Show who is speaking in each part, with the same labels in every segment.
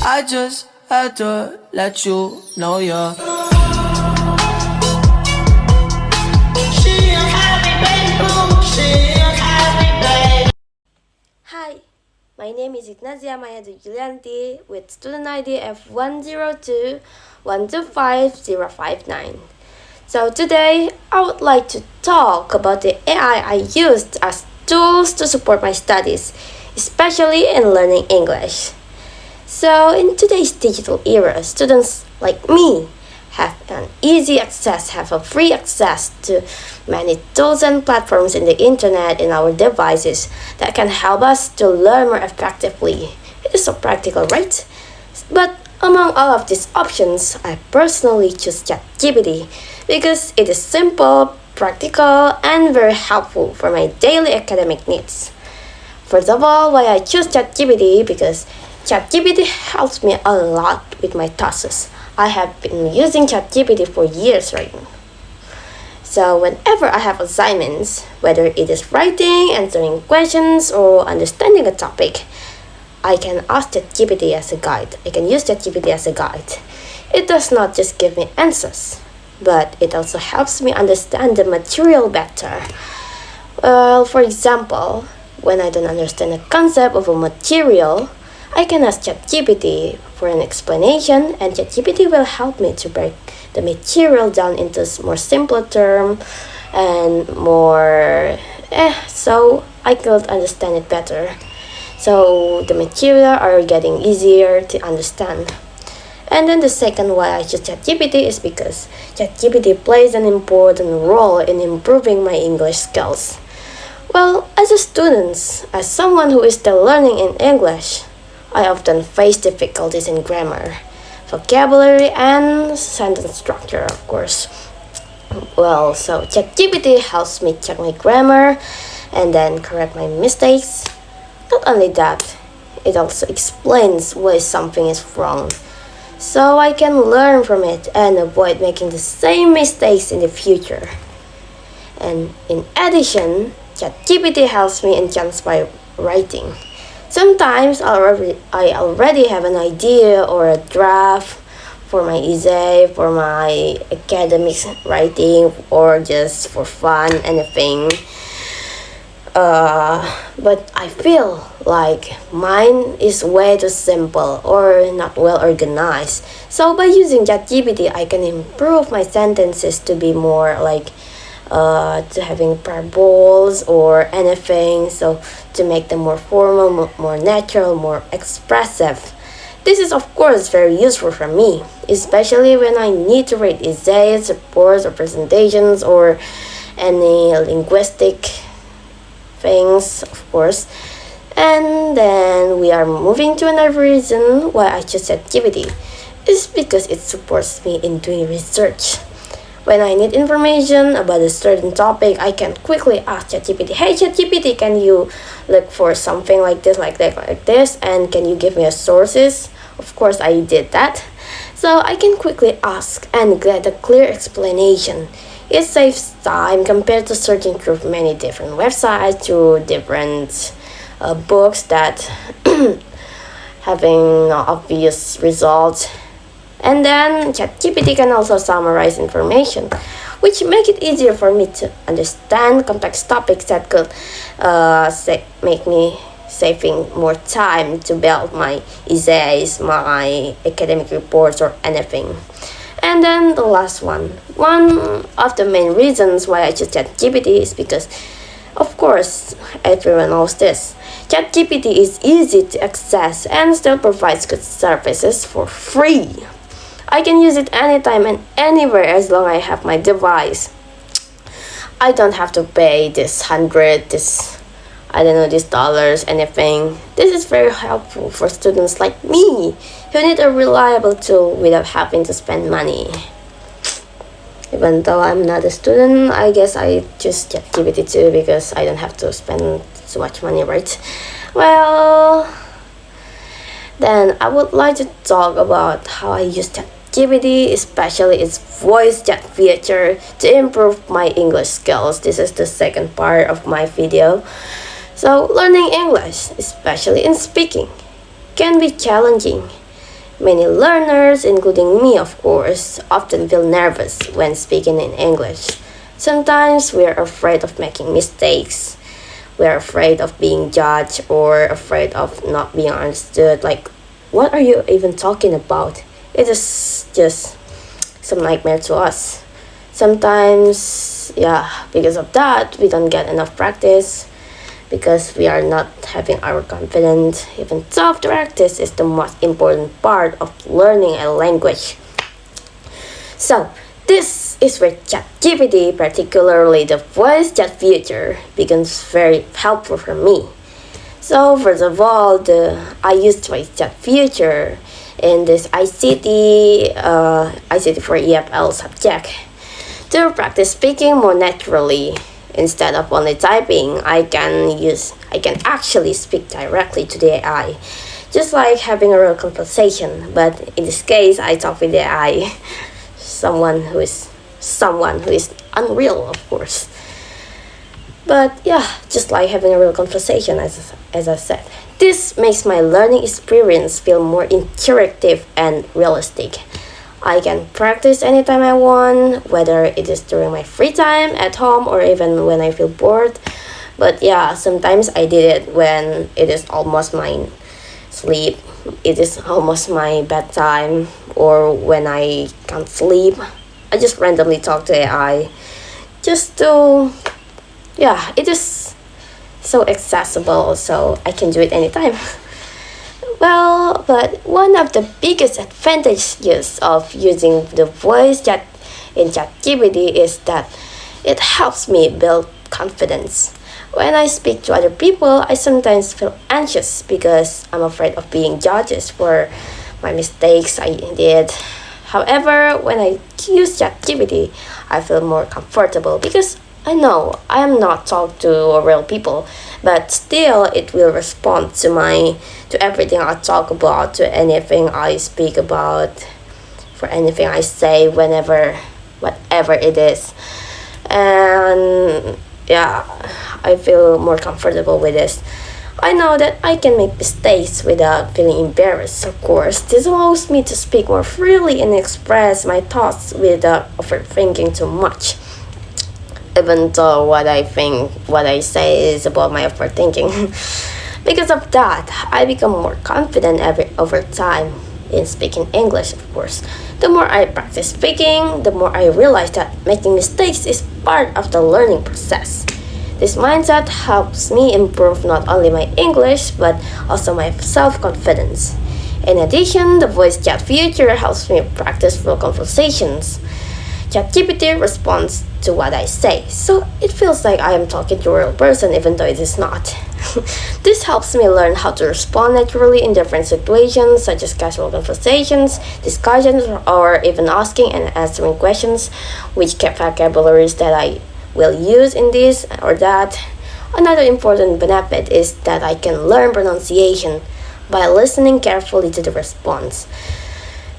Speaker 1: I just had to let you know you're.
Speaker 2: Hi, my name is Ignasia Julianti with student ID F1021251059. So today I would like to talk about the AI I used as tools to support my studies, especially in learning English. So in today's digital era, students like me have a free access to many tools and platforms in the internet in our devices that can help us to learn more effectively. It is so practical, right? But among all of these options, I personally choose ChatGPT because it is simple, practical, and very helpful for my daily academic needs. First of all, why I choose ChatGPT because ChatGPT helps me a lot with my tasks. I have been using ChatGPT for years right now. So whenever I have assignments, whether it is writing, answering questions, or understanding a topic, I can ask ChatGPT as a guide. I can use ChatGPT as a guide. It does not just give me answers, but it also helps me understand the material better. Well, for example, when I don't understand the concept of a material, I can ask ChatGPT for an explanation, and ChatGPT will help me to break the material down into more simpler terms and more so I could understand it better. So the material are getting easier to understand. And then the second why I choose ChatGPT is because ChatGPT plays an important role in improving my English skills. Well, as a student, as someone who is still learning in English, I often face difficulties in grammar, vocabulary, and sentence structure, of course. Well, so ChatGPT helps me check my grammar and then correct my mistakes. Not only that, it also explains why something is wrong, so I can learn from it and avoid making the same mistakes in the future. And in addition, ChatGPT helps me enhance my writing. Sometimes I already have an idea or a draft for my essay, for my academic writing, or just for fun, anything. But I feel like mine is way too simple or not well organized. So by using ChatGPT, I can improve my sentences to be more like to having parables or anything, so to make them more formal, more natural, more expressive. This is of course very useful for me, especially when I need to write essays, reports, or presentations, or any linguistic things, of course. And then we are moving to another reason why I choose ChatGPT is because it supports me in doing research. When I need information about a certain topic, I can quickly ask ChatGPT, "Hey ChatGPT, can you look for something like this, like that, like this, and can you give me a sources?" Of course, I did that. So I can quickly ask and get a clear explanation. It saves time compared to searching through many different websites, through different books that having no obvious results. And then ChatGPT can also summarize information, which make it easier for me to understand complex topics that could make me saving more time to build my essays, my academic reports, or anything. And then the last one of the main reasons why I choose ChatGPT is because, of course, everyone knows this. ChatGPT is easy to access and still provides good services for free. I can use it anytime and anywhere as long as I have my device. I don't have to pay this this dollars, anything. This is very helpful for students like me who need a reliable tool without having to spend money. Even though I'm not a student, I guess I choose ChatGPT too because I don't have to spend so much money, right? Well, then I would like to talk about how I use ChatGPT, especially its voice chat feature, to improve my English skills. This is the second part of my video. So, learning English, especially in speaking, can be challenging. Many learners, including me of course, often feel nervous when speaking in English. Sometimes we are afraid of making mistakes. We are afraid of being judged or afraid of not being understood. Like, what are you even talking about? It is just some nightmare to us. Sometimes, yeah, because of that, we don't get enough practice because we are not having our confidence. Even self-practice is the most important part of learning a language. So, this is where ChatGPT, particularly the voice chat feature, becomes very helpful for me. So, first of all, I used voice chat feature in this ICT for EFL subject to practice speaking more naturally. Instead of only typing, I can actually speak directly to the AI, just like having a real conversation. But in this case, I talk with the AI, someone who is unreal, of course. But yeah, just like having a real conversation, as I said. This makes my learning experience feel more interactive and realistic. I can practice anytime I want, whether it is during my free time at home or even when I feel bored. But yeah, sometimes I did it when it is almost my sleep, it is almost my bedtime, or when I can't sleep. I just randomly talk to AI just to, yeah, it is so accessible, so I can do it anytime. Well, but one of the biggest advantages of using the voice chat in ChatGPT is that it helps me build confidence. When I speak to other people, I sometimes feel anxious because I'm afraid of being judged for my mistakes I did. However, when I use ChatGPT, I feel more comfortable because I know I am not talking to real people, but still it will respond to everything I talk about, to anything I speak about, for anything I say, whenever, whatever it is. And yeah, I feel more comfortable with this. I know that I can make mistakes without feeling embarrassed, of course. This allows me to speak more freely and express my thoughts without overthinking too much. Even though what I say is about my overthinking. Because of that, I become more confident over time in speaking English, of course. The more I practice speaking, the more I realize that making mistakes is part of the learning process. This mindset helps me improve not only my English, but also my self-confidence. In addition, the voice chat feature helps me practice real conversations. ChatGPT responds to what I say, so it feels like I am talking to a real person even though it is not. This helps me learn how to respond naturally in different situations, such as casual conversations, discussions, or even asking and answering questions, which vocabularies that I will use in this or that. Another important benefit is that I can learn pronunciation by listening carefully to the response.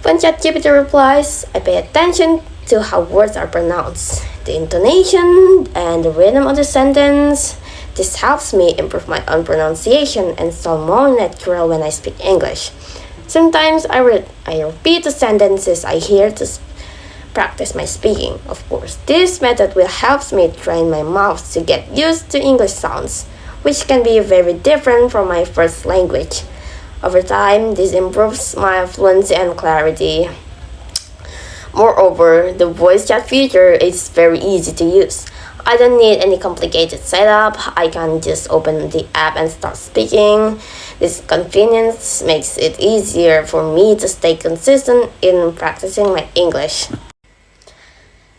Speaker 2: When ChatGPT replies, I pay attention to how words are pronounced, the intonation, and the rhythm of the sentence. This helps me improve my own pronunciation and sound more natural when I speak English. Sometimes I repeat the sentences I hear to practice my speaking, of course. This method will help me train my mouth to get used to English sounds, which can be very different from my first language. Over time, this improves my fluency and clarity. Moreover, the voice chat feature is very easy to use. I don't need any complicated setup. I can just open the app and start speaking. This convenience makes it easier for me to stay consistent in practicing my English.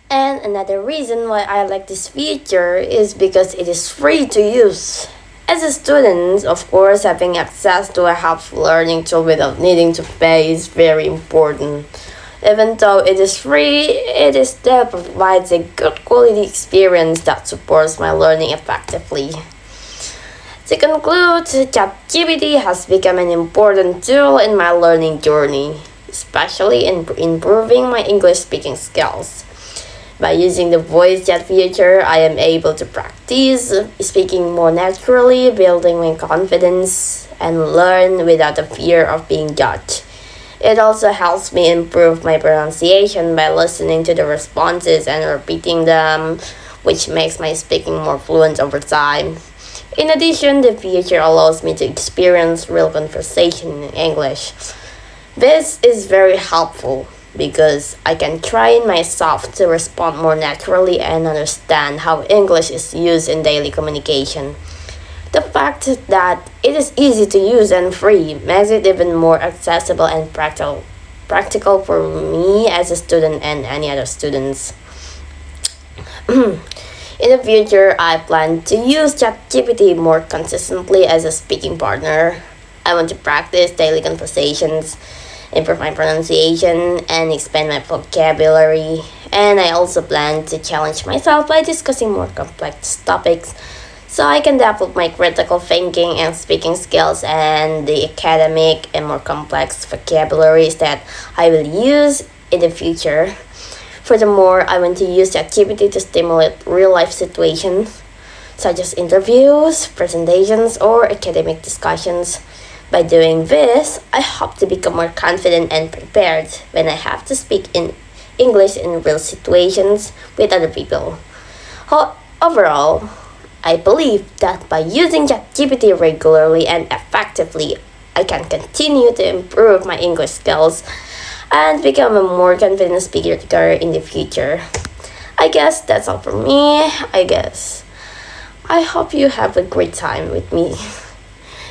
Speaker 2: And another reason why I like this feature is because it is free to use. As a student, of course, having access to a helpful learning tool without needing to pay is very important. Even though it is free, it still provides a good quality experience that supports my learning effectively. To conclude, ChatGPT has become an important tool in my learning journey, especially in improving my English speaking skills. By using the voice chat feature, I am able to practice speaking more naturally, building my confidence, and learn without the fear of being judged. It also helps me improve my pronunciation by listening to the responses and repeating them, which makes my speaking more fluent over time. In addition, the feature allows me to experience real conversation in English. This is very helpful because I can train myself to respond more naturally and understand how English is used in daily communication. The fact that it is easy to use and free makes it even more accessible and practical for me as a student and any other students. In the future, I plan to use ChatGPT more consistently as a speaking partner. I want to practice daily conversations, improve my pronunciation, and expand my vocabulary. And I also plan to challenge myself by discussing more complex topics so I can develop my critical thinking and speaking skills and the academic and more complex vocabularies that I will use in the future. Furthermore, I want to use ChatGPT to stimulate real life situations such as interviews, presentations, or academic discussions. By doing this, I hope to become more confident and prepared when I have to speak in English in real situations with other people. Overall, I believe that by using ChatGPT regularly and effectively, I can continue to improve my English skills and become a more confident speaker in the future. I guess that's all for me. I hope you have a great time with me.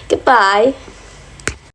Speaker 2: Goodbye.